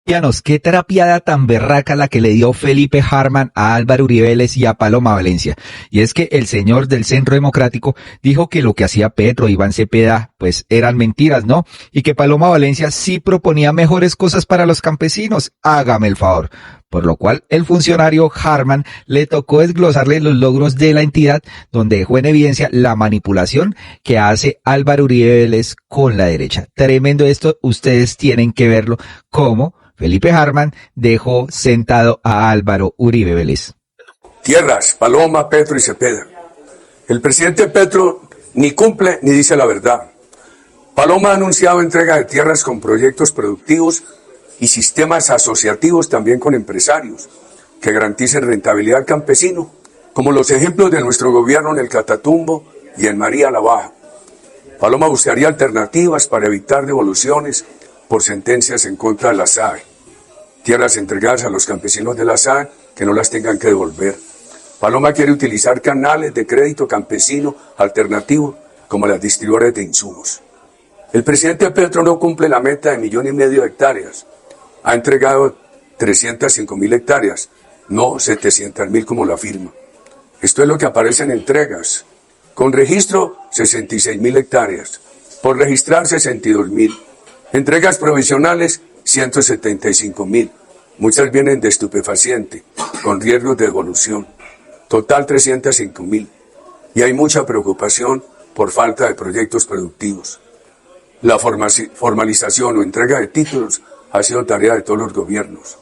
Cristianos, qué trapiada tan berraca la que le dio Felipe Harman a Álvaro Uribe Vélez y a Paloma Valencia. Y es que el señor del Centro Democrático dijo que lo que hacía Petro, Iván Cepeda, pues eran mentiras, ¿no? Y que Paloma Valencia sí proponía mejores cosas para los campesinos. Hágame el favor. Por lo cual el funcionario Harman le tocó desglosarle los logros de la entidad, donde dejó en evidencia la manipulación que hace Álvaro Uribe Vélez con la derecha. Tremendo esto, ustedes tienen que verlo, cómo Felipe Harman dejó sentado a Álvaro Uribe Vélez. Tierras, Paloma, Petro y Cepeda. El presidente Petro ni cumple ni dice la verdad. Paloma ha anunciado entrega de tierras con proyectos productivos y sistemas asociativos también con empresarios que garanticen rentabilidad al campesino, como los ejemplos de nuestro gobierno en el Catatumbo y en María la Baja. Paloma buscaría alternativas para evitar devoluciones por sentencias en contra de la SAE. Tierras entregadas a los campesinos de la SAE que no las tengan que devolver. Paloma quiere utilizar canales de crédito campesino alternativos como las distribuidoras de insumos. El presidente Petro no cumple la meta de 1,5 millones de hectáreas. Ha entregado 305.000 hectáreas, no 700.000 como lo afirma. Esto es lo que aparece en entregas. Con registro, 66.000 hectáreas. Por registrar, 62.000. Entregas provisionales, 175.000. Muchas vienen de estupefaciente, con riesgos de devolución. Total, 305.000. Y hay mucha preocupación por falta de proyectos productivos. La formalización o entrega de títulos ha sido tarea de todos los gobiernos.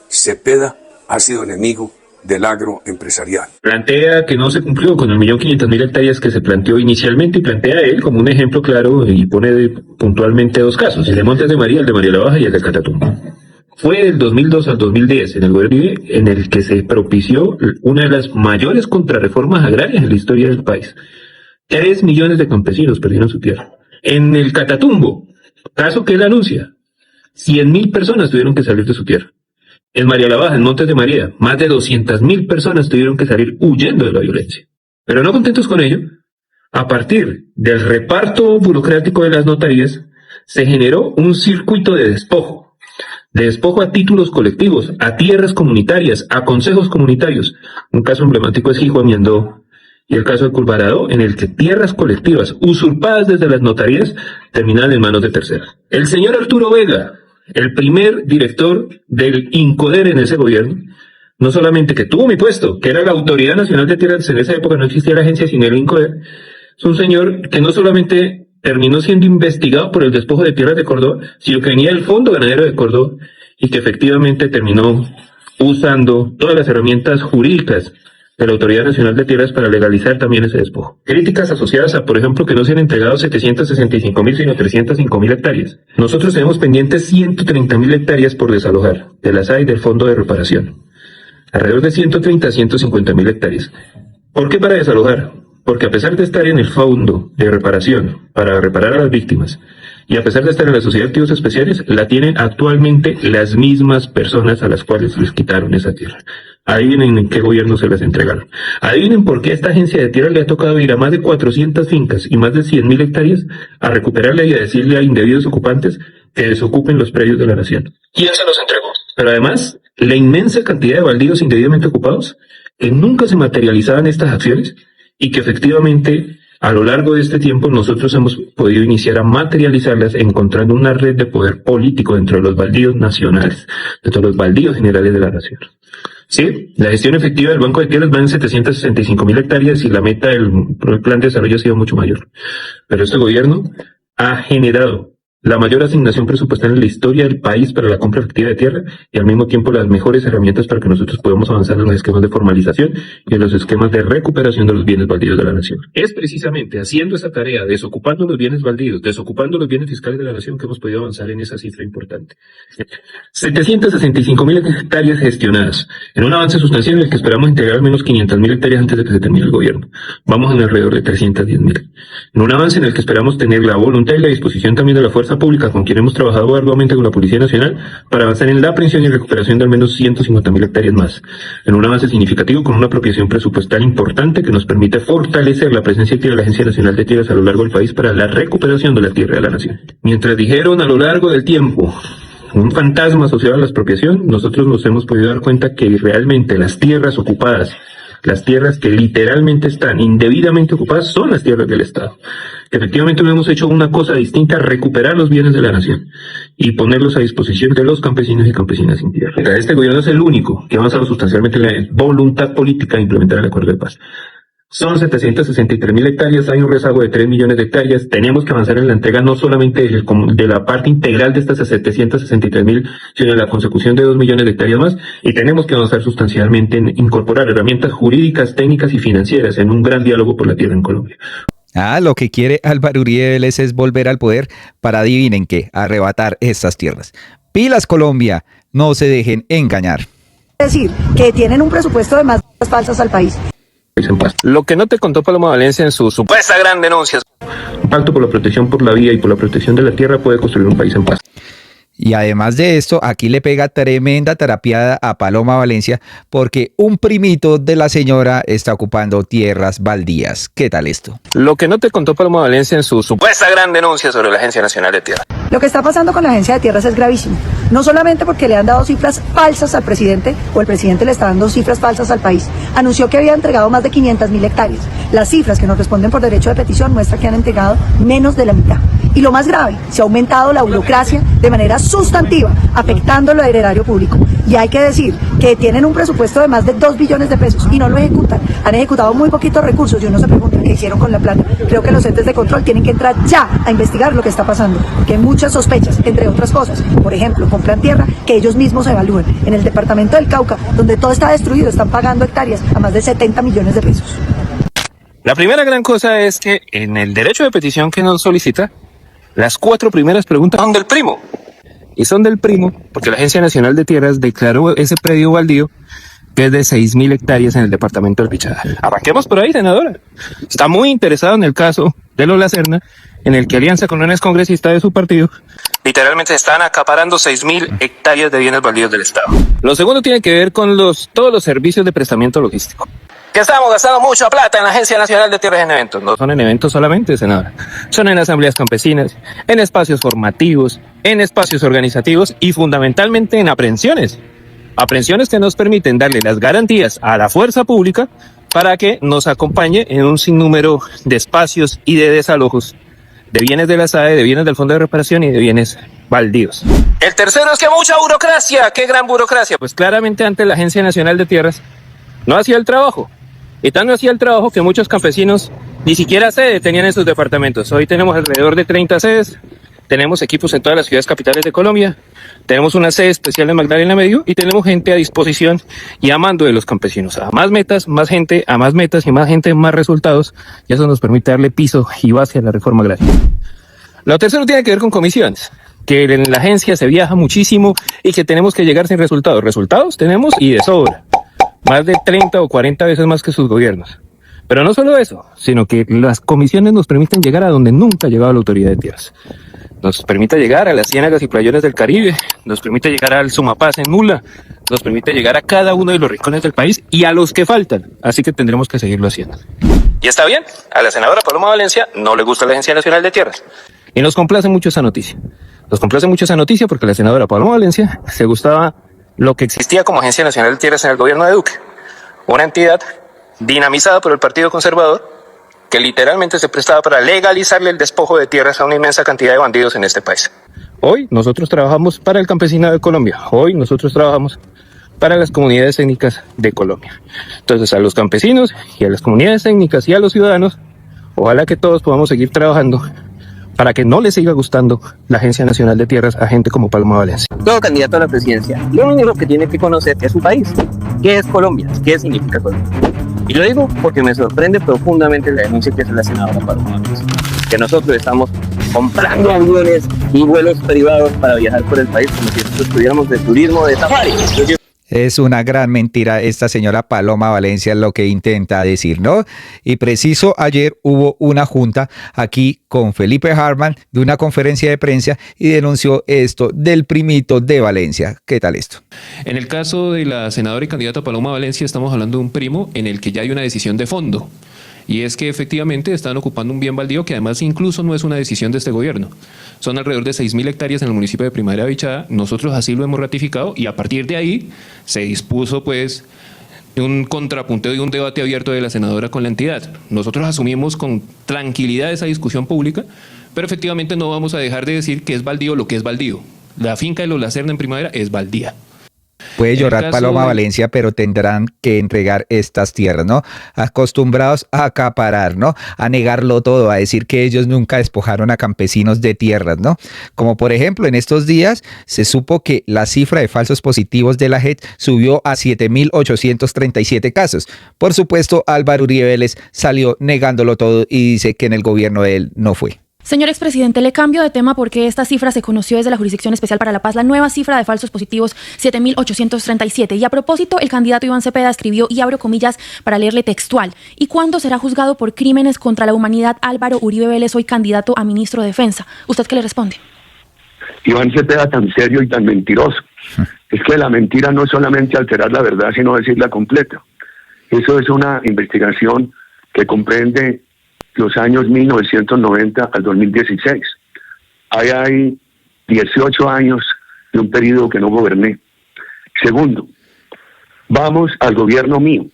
Cepeda ha sido enemigo del agroempresarial. Plantea que no se cumplió con el 1.500.000 hectáreas que se planteó inicialmente y plantea él como un ejemplo claro y pone puntualmente 2 casos, el de Montes de María, el de María la Baja y el de Catatumbo. Fue del 2002 al 2010 en el gobierno en el que se propició una de las mayores contrarreformas agrarias en la historia del país. 3 millones de campesinos perdieron su tierra. En el Catatumbo, caso que él anuncia, 100.000 personas tuvieron que salir de su tierra. En María la Baja, en Montes de María, más de 200.000 personas tuvieron que salir huyendo de la violencia. Pero no contentos con ello, a partir del reparto burocrático de las notarías, se generó un circuito de despojo a títulos colectivos, a tierras comunitarias, a consejos comunitarios. Un caso emblemático es Hijo Amiandó y el caso de Curvarado, en el que tierras colectivas usurpadas desde las notarías terminaban en manos de terceros. El señor Arturo Vega, el primer director del INCODER en ese gobierno, no solamente que tuvo mi puesto, que era la Autoridad Nacional de Tierras, en esa época no existía la agencia sino el INCODER, es un señor que no solamente terminó siendo investigado por el despojo de tierras de Córdoba, sino que venía del Fondo Ganadero de Córdoba y que efectivamente terminó usando todas las herramientas jurídicas de la Autoridad Nacional de Tierras para legalizar también ese despojo. Críticas asociadas a, por ejemplo, que no se han entregado 765.000 sino 305.000 hectáreas. Nosotros tenemos pendientes 130.000 hectáreas por desalojar de la SAE y del Fondo de Reparación. Alrededor de 130 a 150.000 hectáreas. ¿Por qué para desalojar? Porque a pesar de estar en el Fondo de Reparación para reparar a las víctimas y a pesar de estar en la Sociedad de Activos Especiales, la tienen actualmente las mismas personas a las cuales les quitaron esa tierra. Adivinen en qué gobierno se las entregaron. Adivinen por qué a esta agencia de tierra le ha tocado ir a más de 400 fincas y más de 100.000 hectáreas a recuperarla y a decirle a indebidos ocupantes que desocupen los predios de la nación. ¿Quién se los entregó? Pero además, la inmensa cantidad de baldíos indebidamente ocupados que nunca se materializaban estas acciones y que efectivamente a lo largo de este tiempo nosotros hemos podido iniciar a materializarlas encontrando una red de poder político dentro de los baldíos nacionales, dentro de los baldíos generales de la nación. Sí, la gestión efectiva del Banco de Tierras va en 765.000 hectáreas y la meta del plan de desarrollo ha sido mucho mayor. Pero este gobierno ha generado la mayor asignación presupuestaria en la historia del país para la compra efectiva de tierra y al mismo tiempo las mejores herramientas para que nosotros podamos avanzar en los esquemas de formalización y en los esquemas de recuperación de los bienes baldíos de la nación. Es precisamente haciendo esa tarea, desocupando los bienes baldíos, desocupando los bienes fiscales de la nación que hemos podido avanzar en esa cifra importante. 765.000 hectáreas gestionadas, en un avance sustancial en el que esperamos integrar al menos 500.000 hectáreas antes de que se termine el gobierno. Vamos en alrededor de 310.000. En un avance en el que esperamos tener la voluntad y la disposición también de la fuerza pública con quien hemos trabajado arduamente con la Policía Nacional para avanzar en la aprehensión y recuperación de al menos 150.000 hectáreas más. En un avance significativo con una apropiación presupuestal importante que nos permite fortalecer la presencia activa de la Agencia Nacional de Tierras a lo largo del país para la recuperación de la tierra de la nación. Mientras dijeron a lo largo del tiempo un fantasma asociado a la expropiación, nosotros nos hemos podido dar cuenta que realmente las tierras ocupadas, las tierras que literalmente están indebidamente ocupadas, son las tierras del Estado. Que efectivamente no hemos hecho una cosa distinta, recuperar los bienes de la nación y ponerlos a disposición de los campesinos y campesinas sin tierra. Este gobierno es el único que ha avanzado sustancialmente en la voluntad política de implementar el acuerdo de paz. Son 763.000 hectáreas, hay un rezago de 3 millones de hectáreas. Tenemos que avanzar en la entrega no solamente de la parte integral de estas 763.000, sino en la consecución de 2 millones de hectáreas más. Y tenemos que avanzar sustancialmente en incorporar herramientas jurídicas, técnicas y financieras en un gran diálogo por la tierra en Colombia. Lo que quiere Álvaro Uribe Vélez es volver al poder para, adivinen qué, arrebatar estas tierras. Pilas, Colombia, no se dejen engañar. Decir que tienen un presupuesto de más falsas al país. En paz. Lo que no te contó Paloma Valencia en su supuesta gran denuncia. Un pacto por la protección por la vida y por la protección de la tierra puede construir un país en paz. Y además de esto, aquí le pega tremenda terapiada a Paloma Valencia porque un primito de la señora está ocupando tierras baldías. ¿Qué tal esto? Lo que no te contó Paloma Valencia en su supuesta gran denuncia sobre la Agencia Nacional de Tierra. Lo que está pasando con la Agencia de Tierras es gravísimo. No solamente porque le han dado cifras falsas al presidente o el presidente le está dando cifras falsas al país. Anunció que había entregado más de 500.000 hectáreas. Las cifras que nos responden por derecho de petición muestran que han entregado menos de la mitad. Y lo más grave, se ha aumentado la burocracia de manera sustantiva, afectando el erario público. Y hay que decir que tienen un presupuesto de más de 2 billones de pesos y no lo ejecutan. Han ejecutado muy poquitos recursos y uno se pregunta qué hicieron con la plata. Creo que los entes de control tienen que entrar ya a investigar lo que está pasando, porque hay muchas sospechas, entre otras cosas. Por ejemplo, compran tierra que ellos mismos evalúan. En el departamento del Cauca, donde todo está destruido, están pagando hectáreas a más de 70 millones de pesos. La primera gran cosa es que en el derecho de petición que nos solicita, las 4 primeras preguntas son del primo. Y son del primo porque la Agencia Nacional de Tierras declaró ese predio baldío que es de 6.000 hectáreas en el departamento del Bichada. Arranquemos por ahí, senadora. Está muy interesado en el caso de Lola Serna, en el que alianza con un excongresista de su partido, literalmente están acaparando 6.000 hectáreas de bienes baldíos del Estado. Lo segundo tiene que ver con todos los servicios de prestamiento logístico. Que estamos gastando mucha plata en la Agencia Nacional de Tierras en eventos. No son en eventos solamente, senadora. Son en asambleas campesinas, en espacios formativos, en espacios organizativos y fundamentalmente en aprehensiones. Aprehensiones que nos permiten darle las garantías a la fuerza pública para que nos acompañe en un sinnúmero de espacios y de desalojos de bienes de la SAE, de bienes del Fondo de Reparación y de bienes baldíos. El tercero es que mucha burocracia. ¿Qué gran burocracia? Pues claramente antes la Agencia Nacional de Tierras no hacía el trabajo. Y tanto hacía el trabajo que muchos campesinos ni siquiera sede tenían en sus departamentos. Hoy tenemos alrededor de 30 sedes, tenemos equipos en todas las ciudades capitales de Colombia, tenemos una sede especial en Magdalena Medio y tenemos gente a disposición y a mando de los campesinos. A más metas, más gente, a más metas y más gente, más resultados. Y eso nos permite darle piso y base a la reforma agraria. Lo tercero tiene que ver con comisiones, que en la agencia se viaja muchísimo y que tenemos que llegar sin resultados. Resultados tenemos y de sobra. Más de 30 o 40 veces más que sus gobiernos. Pero no solo eso, sino que las comisiones nos permiten llegar a donde nunca ha llegado la autoridad de tierras. Nos permite llegar a las ciénagas y playones del Caribe, nos permite llegar al Sumapaz en Nula, nos permite llegar a cada uno de los rincones del país y a los que faltan. Así que tendremos que seguirlo haciendo. Y está bien, a la senadora Paloma Valencia no le gusta la Agencia Nacional de Tierras. Y nos complace mucho esa noticia. Nos complace mucho esa noticia porque a la senadora Paloma Valencia se gustaba lo que existía como Agencia Nacional de Tierras en el gobierno de Duque. Una entidad dinamizada por el Partido Conservador que literalmente se prestaba para legalizarle el despojo de tierras a una inmensa cantidad de bandidos en este país. Hoy nosotros trabajamos para el campesinado de Colombia. Hoy nosotros trabajamos para las comunidades étnicas de Colombia. Entonces a los campesinos y a las comunidades étnicas y a los ciudadanos, ojalá que todos podamos seguir trabajando para que no le siga gustando la Agencia Nacional de Tierras a gente como Paloma Valencia. Todo candidato a la presidencia, lo único que tiene que conocer es su país. ¿Qué es Colombia? ¿Qué significa Colombia? Y lo digo porque me sorprende profundamente la denuncia que hace la senadora Paloma Valencia, que nosotros estamos comprando aviones y vuelos privados para viajar por el país como si nosotros estuviéramos de turismo de safari. Es una gran mentira esta señora Paloma Valencia lo que intenta decir, ¿no? Y preciso ayer hubo una junta aquí con Felipe Hartman de una conferencia de prensa y denunció esto del primito de Valencia. ¿Qué tal esto? En el caso de la senadora y candidata Paloma Valencia estamos hablando de un primo en el que ya hay una decisión de fondo. y es que efectivamente están ocupando un bien baldío que además incluso no es una decisión de este gobierno. Son alrededor de 6.000 hectáreas en el municipio de Primavera de Vichada, nosotros así lo hemos ratificado y a partir de ahí se dispuso pues un contrapunteo y un debate abierto de la senadora con la entidad. Nosotros asumimos con tranquilidad esa discusión pública, pero efectivamente no vamos a dejar de decir que es baldío lo que es baldío. La finca de los Lacerda en Primavera es baldía. Puede llorar Paloma Valencia, pero tendrán que entregar estas tierras, ¿no? Acostumbrados a acaparar, ¿no? A negarlo todo, a decir que ellos nunca despojaron a campesinos de tierras, ¿no? Como por ejemplo, en estos días se supo que la cifra de falsos positivos de la JEP subió a 7.837 casos. Por supuesto, Álvaro Uribe Vélez salió negándolo todo y dice que en el gobierno de él no fue. Señor expresidente, le cambio de tema porque esta cifra se conoció desde la Jurisdicción Especial para la Paz, la nueva cifra de falsos positivos, 7.837. Y a propósito, el candidato Iván Cepeda escribió, y abro comillas para leerle textual, ¿y cuándo será juzgado por crímenes contra la humanidad Álvaro Uribe Vélez, hoy candidato a ministro de Defensa? ¿Usted qué le responde? Iván Cepeda tan serio y tan mentiroso. Es que la mentira no es solamente alterar la verdad, sino decirla completa. Eso es una investigación que comprende los años 1990 al 2016. Ahí hay 18 años de un periodo que no goberné. Segundo, vamos al gobierno mío.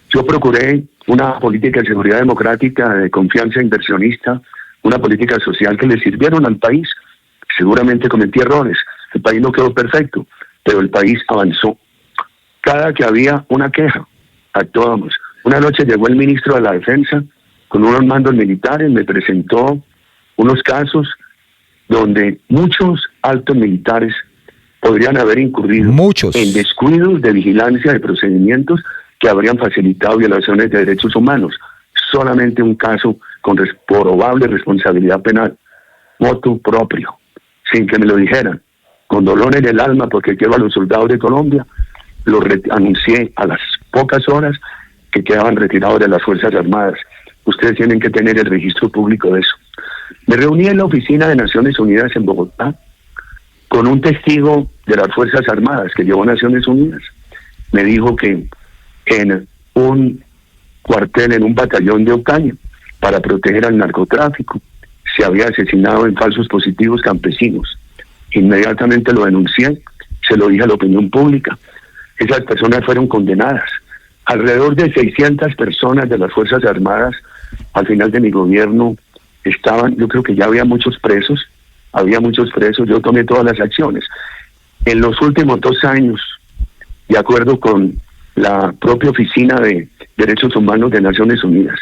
Yo procuré una política de seguridad democrática, de confianza inversionista, una política social que le sirvieron al país. Seguramente cometí errores. El país no quedó perfecto, pero el país avanzó. Cada que había una queja, actuábamos. Una noche llegó el ministro de la Defensa con unos mandos militares, me presentó unos casos donde muchos altos militares podrían haber incurrido en descuidos de vigilancia de procedimientos que habrían facilitado violaciones de derechos humanos. Solamente un caso con probable responsabilidad penal, motu propio, sin que me lo dijeran, con dolor en el alma porque quiero a los soldados de Colombia, lo anuncié a las pocas horas que quedaban retirados de las Fuerzas Armadas. Ustedes tienen que tener el registro público de eso. Me reuní en la oficina de Naciones Unidas en Bogotá con un testigo de las Fuerzas Armadas que llevó Naciones Unidas. Me dijo que en un cuartel, en un batallón de Ocaña, para proteger al narcotráfico, se había asesinado en falsos positivos campesinos. Inmediatamente lo denuncié, se lo dije a la opinión pública. Esas personas fueron condenadas. Alrededor de 600 personas de las Fuerzas Armadas, al final de mi gobierno, estaban, yo creo que ya había muchos presos, yo tomé todas las acciones. En los últimos 2 años, de acuerdo con la propia Oficina de Derechos Humanos de Naciones Unidas,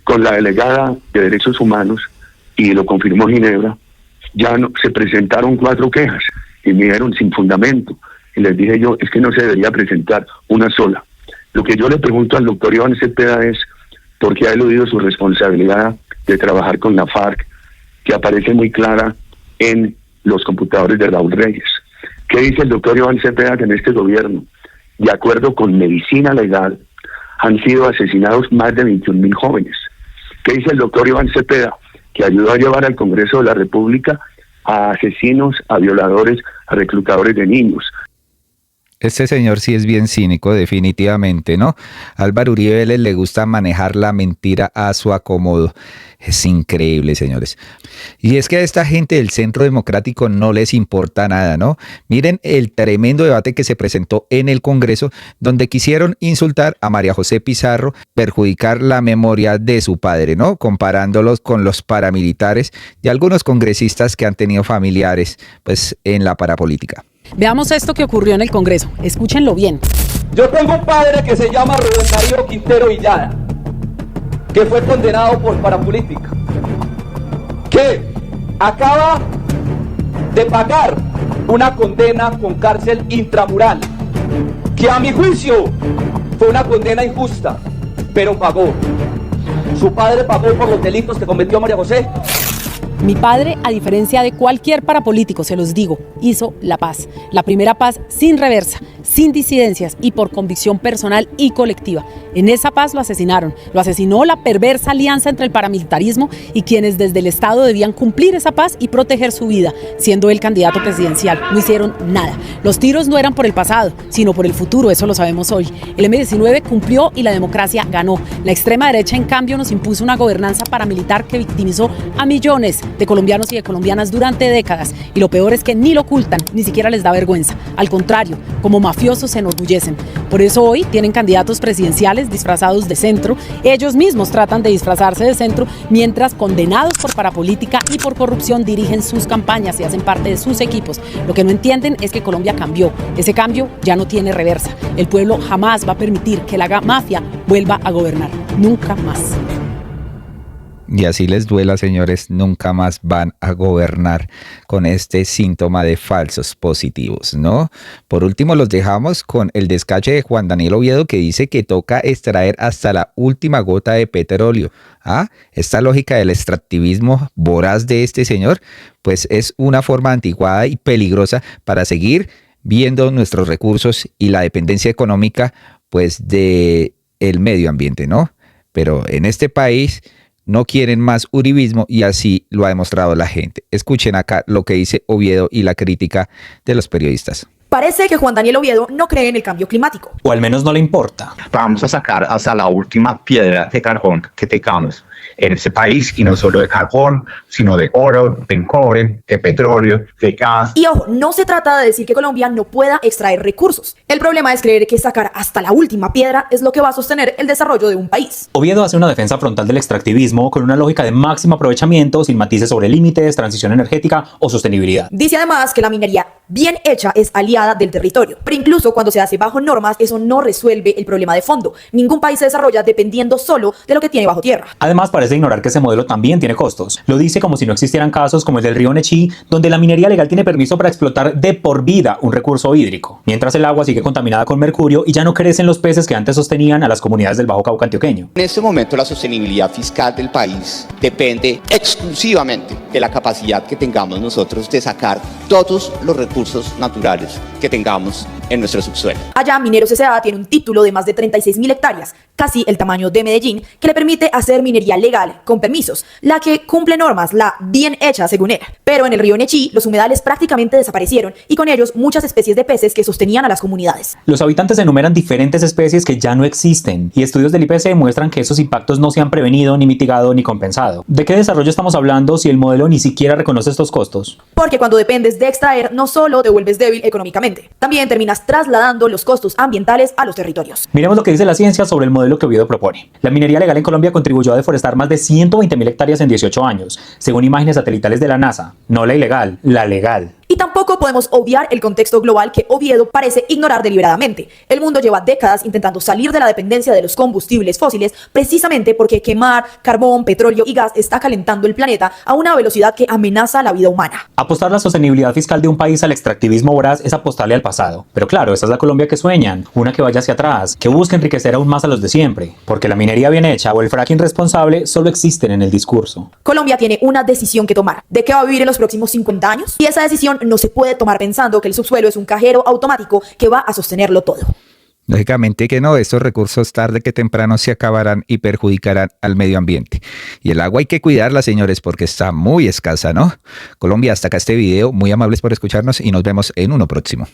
con la delegada de Derechos Humanos, y lo confirmó Ginebra, ya no, se presentaron 4 quejas, y me dieron sin fundamento. Y les dije yo, es que no se debería presentar una sola. Lo que yo le pregunto al doctor Iván Cepeda es por qué ha eludido su responsabilidad de trabajar con la FARC, que aparece muy clara en los computadores de Raúl Reyes. ¿Qué dice el doctor Iván Cepeda? Que en este gobierno, de acuerdo con medicina legal, han sido asesinados más de 21.000 jóvenes. ¿Qué dice el doctor Iván Cepeda? Que ayudó a llevar al Congreso de la República a asesinos, a violadores, a reclutadores de niños. Este señor sí es bien cínico, definitivamente, ¿no? Álvaro Uribe Vélez le gusta manejar la mentira a su acomodo. Es increíble, señores. Y es que a esta gente del Centro Democrático no les importa nada, ¿no? Miren el tremendo debate que se presentó en el Congreso, donde quisieron insultar a María José Pizarro, perjudicar la memoria de su padre, ¿no? Comparándolos con los paramilitares y algunos congresistas que han tenido familiares, pues, en la parapolítica. Veamos esto que ocurrió en el Congreso. Escúchenlo bien. Yo tengo un padre que se llama Rubén Darío Quintero Villada, que fue condenado por parapolítica, que acaba de pagar una condena con cárcel intramural, que a mi juicio fue una condena injusta, pero pagó. Su padre pagó por los delitos que cometió María José. Mi padre, a diferencia de cualquier parapolítico, se los digo, hizo la paz. La primera paz sin reversa, sin disidencias y por convicción personal y colectiva. En esa paz lo asesinaron. Lo asesinó la perversa alianza entre el paramilitarismo y quienes desde el Estado debían cumplir esa paz y proteger su vida, siendo él candidato presidencial. No hicieron nada. Los tiros no eran por el pasado, sino por el futuro, eso lo sabemos hoy. El M-19 cumplió y la democracia ganó. La extrema derecha, en cambio, nos impuso una gobernanza paramilitar que victimizó a millones de colombianos y de colombianas durante décadas. Y lo peor es que ni lo ocultan, ni siquiera les da vergüenza. Al contrario, como mafiosos se enorgullecen. Por eso hoy tienen candidatos presidenciales disfrazados de centro. Ellos mismos tratan de disfrazarse de centro, mientras condenados por parapolítica y por corrupción dirigen sus campañas y hacen parte de sus equipos. Lo que no entienden es que Colombia cambió. Ese cambio ya no tiene reversa. El pueblo jamás va a permitir que la mafia vuelva a gobernar. Nunca más. Y así les duela, señores, nunca más van a gobernar con este síntoma de falsos positivos, ¿no? Por último, los dejamos con el descache de Juan Daniel Oviedo, que dice que toca extraer hasta la última gota de petróleo. Esta lógica del extractivismo voraz de este señor, pues es una forma anticuada y peligrosa para seguir viendo nuestros recursos y la dependencia económica, pues, de el medio ambiente, ¿no? Pero en este país no quieren más uribismo y así lo ha demostrado la gente. Escuchen acá lo que dice Oviedo y la crítica de los periodistas. Parece que Juan Daniel Oviedo no cree en el cambio climático. O al menos no le importa. Vamos a sacar hasta la última piedra de carbón que tengamos en ese país, y no solo de carbón, sino de oro, de cobre, de petróleo, de gas. Y ojo, no se trata de decir que Colombia no pueda extraer recursos. El problema es creer que sacar hasta la última piedra es lo que va a sostener el desarrollo de un país. Oviedo hace una defensa frontal del extractivismo con una lógica de máximo aprovechamiento, sin matices sobre límites, transición energética o sostenibilidad. Dice además que la minería bien hecha es aliada del territorio, pero incluso cuando se hace bajo normas, eso no resuelve el problema de fondo. Ningún país se desarrolla dependiendo solo de lo que tiene bajo tierra. Además, parece ignorar que ese modelo también tiene costos. Lo dice como si no existieran casos como el del río Nechí, donde la minería legal tiene permiso para explotar de por vida un recurso hídrico, mientras el agua sigue contaminada con mercurio y ya no crecen los peces que antes sostenían a las comunidades del Bajo Cauca antioqueño. En este momento la sostenibilidad fiscal del país depende exclusivamente de la capacidad que tengamos nosotros de sacar todos los recursos naturales que tengamos en nuestro subsuelo. Allá, Mineros S.A. tiene un título de más de 36.000 hectáreas, casi el tamaño de Medellín, que le permite hacer minería legal, con permisos, la que cumple normas, la bien hecha según él. Pero en el río Nechí, los humedales prácticamente desaparecieron y con ellos muchas especies de peces que sostenían a las comunidades. Los habitantes enumeran diferentes especies que ya no existen y estudios del IPC muestran que esos impactos no se han prevenido, ni mitigado, ni compensado. ¿De qué desarrollo estamos hablando si el modelo ni siquiera reconoce estos costos? Porque cuando dependes de extraer, no solo te vuelves débil económicamente, también terminas trasladando los costos ambientales a los territorios. Miremos lo que dice la ciencia sobre el modelo que Oviedo propone. La minería legal en Colombia contribuyó a deforestar más de 120.000 hectáreas en 18 años, según imágenes satelitales de la NASA. No la ilegal, la legal. Y tampoco podemos obviar el contexto global que Oviedo parece ignorar deliberadamente. El mundo lleva décadas intentando salir de la dependencia de los combustibles fósiles precisamente porque quemar carbón, petróleo y gas está calentando el planeta a una velocidad que amenaza la vida humana. Apostar la sostenibilidad fiscal de un país al extractivismo voraz es apostarle al pasado. Pero claro, esa es la Colombia que sueñan, una que vaya hacia atrás, que busque enriquecer aún más a los de siempre, porque la minería bien hecha o el fracking responsable solo existen en el discurso. Colombia tiene una decisión que tomar. ¿De qué va a vivir en los próximos 50 años? Y esa decisión no se puede tomar pensando que el subsuelo es un cajero automático que va a sostenerlo todo. Lógicamente que no, estos recursos tarde que temprano se acabarán y perjudicarán al medio ambiente. Y el agua hay que cuidarla, señores, porque está muy escasa, ¿no? Colombia, hasta acá este video. Muy amables por escucharnos y nos vemos en uno próximo.